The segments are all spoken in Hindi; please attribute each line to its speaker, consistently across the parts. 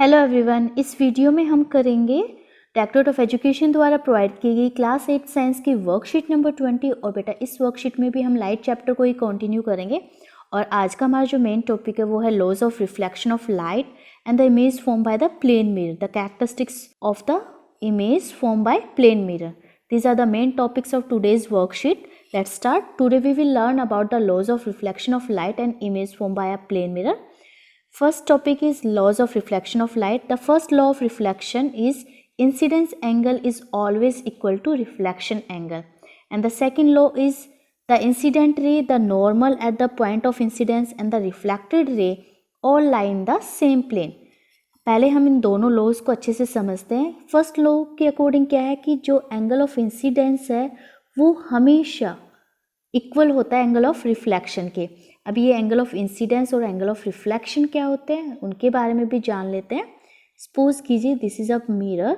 Speaker 1: हेलो एवरीवन, इस वीडियो में हम करेंगे डायरेक्टरेट ऑफ एजुकेशन द्वारा प्रोवाइड की गई क्लास 8 साइंस की वर्कशीट नंबर 20। और बेटा इस वर्कशीट में भी हम लाइट चैप्टर को ही कंटिन्यू करेंगे। और आज का हमारा जो मेन टॉपिक है वो है laws of reflection of light and the image form by the plane mirror, the characteristics of the image form by plane mirror. These are the main topics of today's worksheet. Let's start. Today we will learn about the laws of reflection of light and image formed by a plane mirror. First topic is laws of reflection of light. The first law of reflection is incidence angle is always equal to reflection angle. And the second law is the incident ray, the normal at the point of incidence and the reflected ray all lie in the same plane. पहले हम इन दोनों लॉज को अच्छे से समझते हैं। फर्स्ट लॉ के अकॉर्डिंग क्या है कि जो एंगल ऑफ इंसिडेंस है वो हमेशा इक्वल होता है एंगल ऑफ रिफ्लेक्शन के। अब ये एंगल ऑफ इंसिडेंस और एंगल ऑफ रिफ्लेक्शन क्या होते हैं उनके बारे में भी जान लेते हैं। सपोज कीजिए this is a mirror,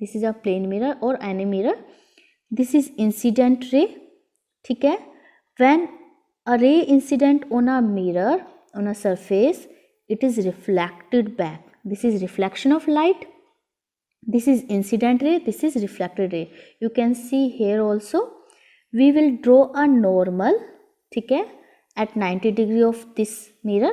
Speaker 1: this is a plane mirror और any mirror, this is incident ray, ठीक है। When a ray incident on a mirror on a surface it is reflected back. This is reflection of light, this is incident ray, this is reflected ray. You can see here also we will draw a normal, ठीक है, at 90 degree of this mirror.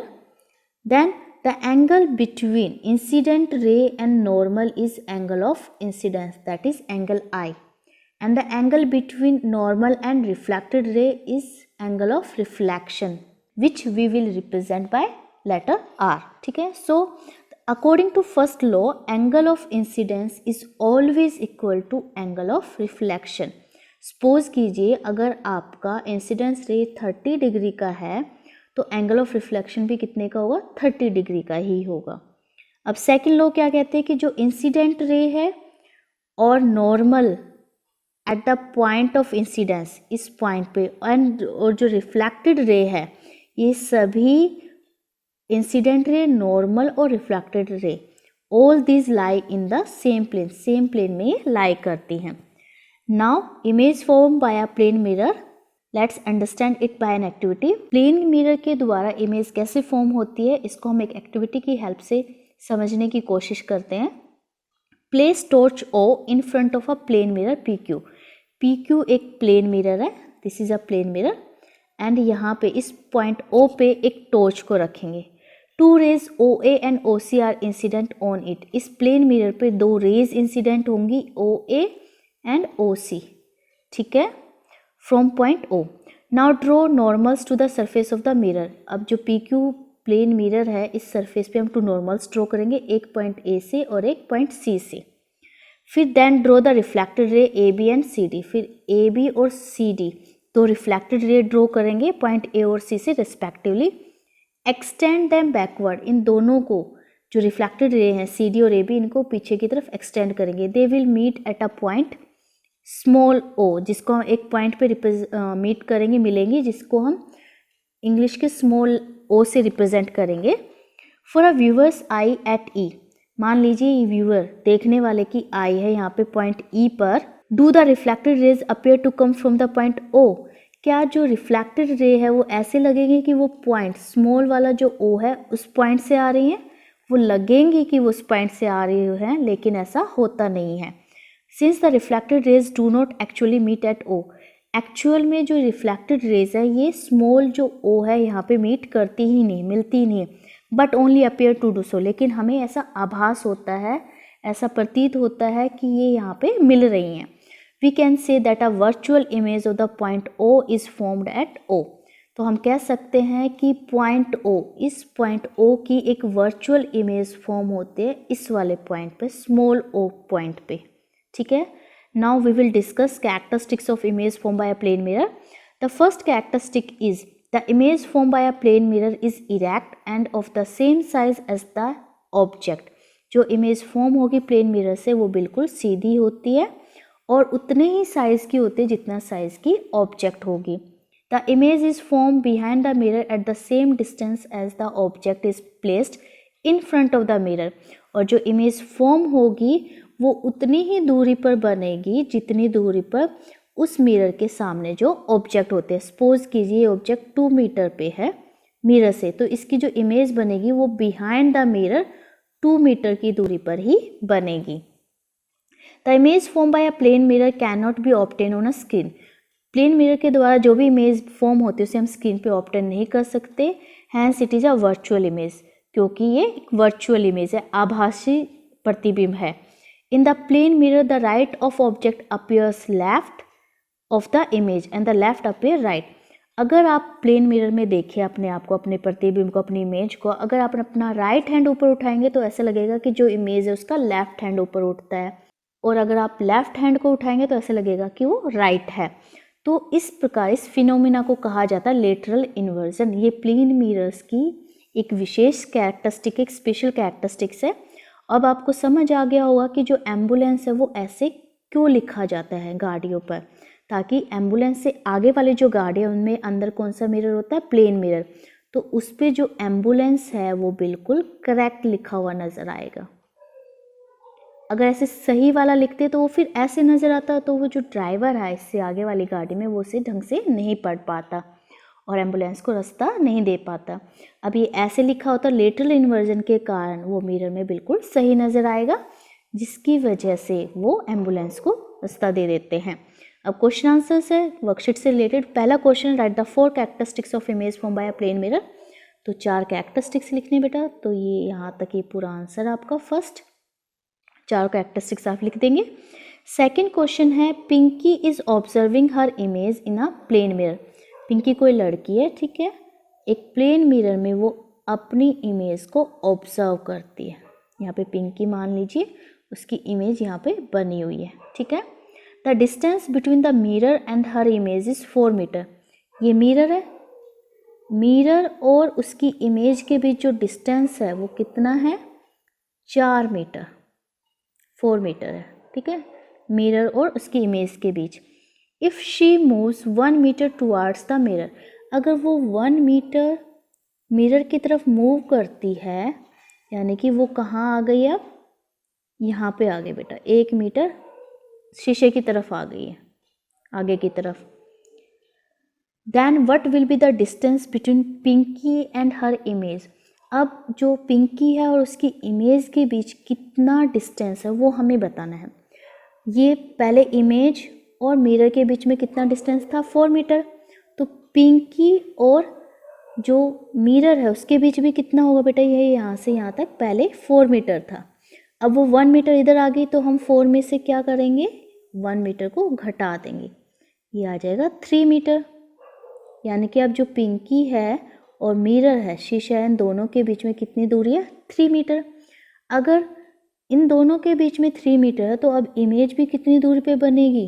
Speaker 1: Then the angle between incident ray and normal is angle of incidence, that is angle I, and the angle between normal and reflected ray is angle of reflection, which we will represent by letter R, ठीक है। So according to first law angle of incidence is always equal to angle of reflection. Suppose कीजिए अगर आपका इंसिडेंस रे 30 डिग्री का है तो एंगल ऑफ रिफ्लेक्शन भी कितने का होगा, 30 डिग्री का ही होगा। अब सेकेंड लॉ क्या कहते हैं कि जो इंसिडेंट रे है और normal at the point of incidence इस पॉइंट पे एंड और जो रिफ्लेक्टेड रे है ये सभी इंसिडेंट रे, नॉर्मल और reflected ray all these lie in the same plane, same plane में ये लाई करती हैं। Now image form by a plane mirror, let's understand it by an activity. Plane mirror के द्वारा इमेज कैसे फॉर्म होती है इसको हम एक एक्टिविटी की हेल्प से समझने की कोशिश करते हैं। Place torch O in front of a plane mirror PQ। PQ एक प्लेन मिरर है, this is a plane mirror and यहाँ पे इस पॉइंट O पे एक टॉर्च को रखेंगे। Two rays OA and OC are incident on it. इस प्लेन मिरर पे दो रेज इंसिडेंट होंगी OA एंड OC, ठीक है, from point O। Now draw normals to the surface of the mirror. अब जो PQ प्लेन मिरर है इस सरफेस पे हम टू नॉर्मल्स ड्रॉ करेंगे, एक पॉइंट A से और एक पॉइंट C से। फिर then draw the reflected ray AB and CD। फिर AB और CD तो रिफ्लेक्टेड रे ड्रॉ करेंगे पॉइंट A और C से रिस्पेक्टिवली। एक्सटेंड दैम बैकवर्ड, इन दोनों को जो रिफ्लेक्टेड रे हैं CD और AB इनको पीछे की तरफ एक्सटेंड करेंगे। They will meet at a point small O, जिसको हम एक पॉइंट पे मीट करेंगे, मिलेंगे, जिसको हम इंग्लिश के स्मॉल O से रिप्रेजेंट करेंगे। For a viewer's eye at E, मान लीजिए ये व्यूअर देखने वाले की आई है यहाँ पे पॉइंट E पर। Do the reflected rays appear to come from the point O। क्या जो रिफ्लेक्टेड रे है वो ऐसे लगेंगे कि वो पॉइंट स्मॉल वाला जो O है उस पॉइंट से आ रही हैं, वो लगेंगी कि वो उस पॉइंट से आ रही हैं, लेकिन ऐसा होता नहीं है। Since the reflected rays do not actually meet at O, actual में जो रिफ्लेक्टेड रेज है ये स्मॉल जो O है यहाँ पे मीट करती ही नहीं, मिलती नहीं, but only appear to do so, लेकिन हमें ऐसा आभास होता है, ऐसा प्रतीत होता है कि ये यहाँ पे मिल रही हैं। We can say that a virtual image of the point O is formed at O. तो हम कह सकते हैं कि पॉइंट O, इस पॉइंट O की एक वर्चुअल इमेज फॉर्म होती है इस वाले पॉइंट पे, स्मॉल O पॉइंट पे, ठीक है। Now we will discuss characteristics of image form by a plane mirror. The first characteristic is the image form by a plane mirror is erect and of the same size as the object. जो इमेज फॉर्म होगी प्लेन मिरर से वो बिल्कुल सीधी होती है और उतने ही साइज की होती है जितना साइज की ऑब्जेक्ट होगी। The image is form behind the mirror at the same distance as the object is placed in front of the mirror. और जो इमेज फॉर्म होगी वो उतनी ही दूरी पर बनेगी जितनी दूरी पर उस मिरर के सामने जो ऑब्जेक्ट होते हैं। सपोज कीजिए ऑब्जेक्ट 2 मीटर पे है मिरर से, तो इसकी जो इमेज बनेगी वो बिहाइंड द मिरर 2 मीटर की दूरी पर ही बनेगी। The image form by a plane mirror can not be obtain on a screen. Plane mirror के द्वारा जो भी इमेज फॉर्म होती है उसे हम स्क्रीन पे ऑब्टेन नहीं कर सकते। Hence it is a virtual image, क्योंकि ये एक वर्चुअल इमेज है, आभासी प्रतिबिंब है। In the plane mirror the right of object appears left of the image and the left appear right. अगर आप प्लेन मिरर में देखें अपने आप को, अपने प्रतिबिंब को, अपनी इमेज को, अगर आप अपना राइट हैंड ऊपर उठाएंगे तो ऐसा लगेगा कि जो इमेज है उसका लेफ्ट हैंड ऊपर उठता है, और अगर आप लेफ्ट हैंड को उठाएंगे तो ऐसा लगेगा कि वो राइट है। तो इस प्रकार इस फिनोमिना को कहा जाता है लेटरल इन्वर्जन। ये प्लेन मिरर्स की एक विशेष कैरेक्टरिस्टिक, एक स्पेशल कैरेक्टरिस्टिक्स है। अब आपको समझ आ गया होगा कि जो एम्बुलेंस है वो ऐसे क्यों लिखा जाता है गाड़ियों पर, ताकि एम्बुलेंस से आगे वाली जो गाड़ी है उनमें अंदर कौन सा मिरर होता है, प्लेन मिरर, तो उस पर जो एम्बुलेंस है वो बिल्कुल करेक्ट लिखा हुआ नज़र आएगा। अगर ऐसे सही वाला लिखते तो वो फिर ऐसे नज़र आता, तो वो जो ड्राइवर है इससे आगे वाली गाड़ी में वो उसे ढंग से नहीं पढ़ पाता और एम्बुलेंस को रास्ता नहीं दे पाता। अब ये ऐसे लिखा होता, लेटरल इन्वर्जन के कारण वो मिरर में बिल्कुल सही नज़र आएगा, जिसकी वजह से वो एम्बुलेंस को रास्ता दे देते हैं। अब क्वेश्चन आंसर्स है वर्कशीट से रिलेटेड। पहला question, write the 4 characteristics of image form by a plane mirror. तो 4 कैरेक्टरिस्टिक्स लिखने बेटा, तो ये यहाँ तक ये पूरा आंसर आपका फर्स्ट 4 कैरेक्टरिस्टिक्स आप लिख देंगे। सेकेंड क्वेश्चन है, Pinky is observing her image in a plane mirror. Pinky कोई लड़की है, ठीक है, एक प्लेन मिरर में वो अपनी इमेज को ऑब्जर्व करती है। यहाँ पे पिंकी मान लीजिए, उसकी इमेज यहाँ पे बनी हुई है, ठीक है। The distance between the mirror and her image is 4 metre. ये मिरर है, मिरर और उसकी इमेज के बीच जो डिस्टेंस है वो कितना है, 4 मीटर, 4 मीटर है, ठीक है, मिरर और उसकी इमेज के बीच। If she moves 1 metre towards the mirror, अगर वो 1 मीटर मिरर की तरफ मूव करती है, यानी कि वो कहाँ आ गई, अब यहाँ पे आ गई बेटा, 1 मीटर शीशे की तरफ आ गई है, आगे की तरफ। Then what will be the distance between Pinky and her image. अब जो पिंकी है और उसकी इमेज के बीच कितना डिस्टेंस है वो हमें बताना है। ये पहले इमेज और मिरर के बीच में कितना डिस्टेंस था, 4 मीटर। तो पिंकी और जो मिरर है उसके बीच भी कितना होगा बेटा, ये यहाँ से यहाँ तक पहले 4 मीटर था। अब वो 1 मीटर इधर आ गई, तो हम 4 में से क्या करेंगे, 1 मीटर को घटा देंगे, ये आ जाएगा 3 मीटर। यानी कि अब जो पिंकी है और मिरर है, शीशा है, इन दोनों के बीच में कितनी दूरी है, 3 मीटर। अगर इन दोनों के बीच में 3 मीटर है तो अब इमेज भी कितनी दूरी पे बनेगी,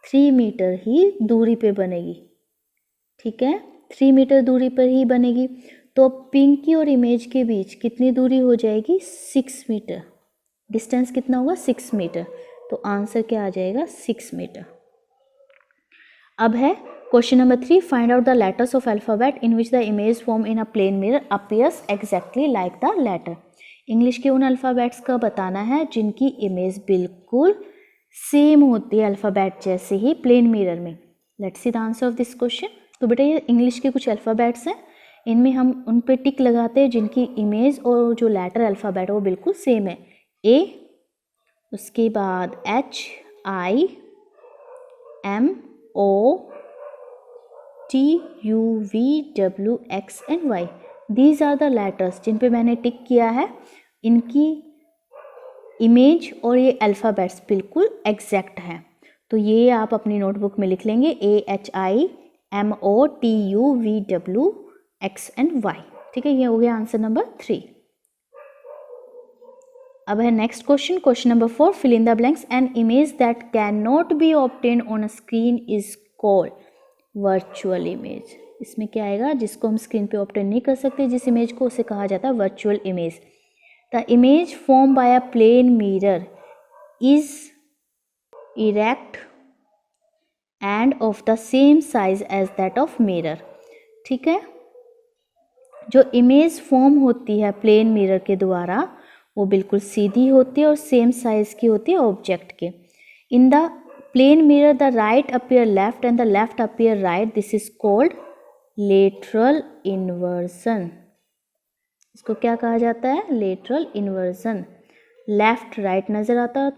Speaker 1: 3 मीटर ही दूरी पे बनेगी, ठीक है, 3 मीटर दूरी पर ही बनेगी। तो अब पिंकी और इमेज के बीच कितनी दूरी हो जाएगी, 6 मीटर। डिस्टेंस कितना होगा, 6 मीटर। तो आंसर क्या आ जाएगा, 6 मीटर। अब है question number 3, find out the letters of alphabet in which the image form in a plane mirror appears exactly like the letter. English के उन अल्फ़ाबेट्स का बताना है जिनकी इमेज बिल्कुल सेम होती है अल्फ़ाबेट जैसे ही प्लेन मिरर में। Let's see the answer of this question. तो बेटा ये इंग्लिश के कुछ अल्फ़ाबेट्स हैं, इनमें हम उन पे टिक लगाते हैं जिनकी इमेज और जो लेटर अल्फ़ाबेट है वो बिल्कुल सेम है। ए, उसके बाद H, I, M, O, T, U, V, W, X and Y। These are the letters जिन पे मैंने टिक किया है, इनकी इमेज और ये अल्फ़ाबेट्स बिल्कुल एग्जैक्ट हैं। तो ये आप अपनी नोटबुक में लिख लेंगे, AHIMOTUVWX एंड Y, ठीक है, ये हो गया आंसर नंबर 3। अब है next question, question number 4, fill in the blanks. An image that can not be obtain on a screen is called virtual image. इसमें क्या आएगा, जिसको हम स्क्रीन पे ऑब्टेन नहीं कर सकते, जिस इमेज को, उसे कहा जाता है virtual image. The image form by a plane mirror is erect and of the same size as that of mirror, ठीक है। जो इमेज फॉर्म होती है प्लेन मिरर के द्वारा वो बिल्कुल सीधी होती है और सेम साइज की होती है ऑब्जेक्ट के। In the plane mirror the right appear left and the left appear right, this is called lateral inversion. इसको क्या कहा जाता है? Lateral inversion. लेफ्ट राइट नज़र आता है,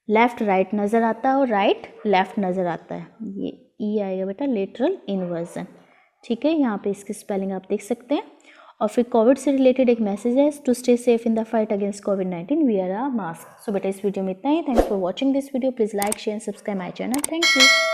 Speaker 1: लेफ्ट राइट नज़र आता है और राइट लेफ्ट नज़र आता है, ये ई आएगा बेटा लेटरल इन्वर्जन। ठीक है, यहाँ पे इसकी स्पेलिंग आप देख सकते हैं। और फिर कोविड से रिलेटेड एक मैसेज है, to stay safe in the fight against कोविड-19 वियर अ मास्क। सो बेटा इस वीडियो में इतना ही। Thanks for watching this video. Please like share subscribe my channel. Thank you.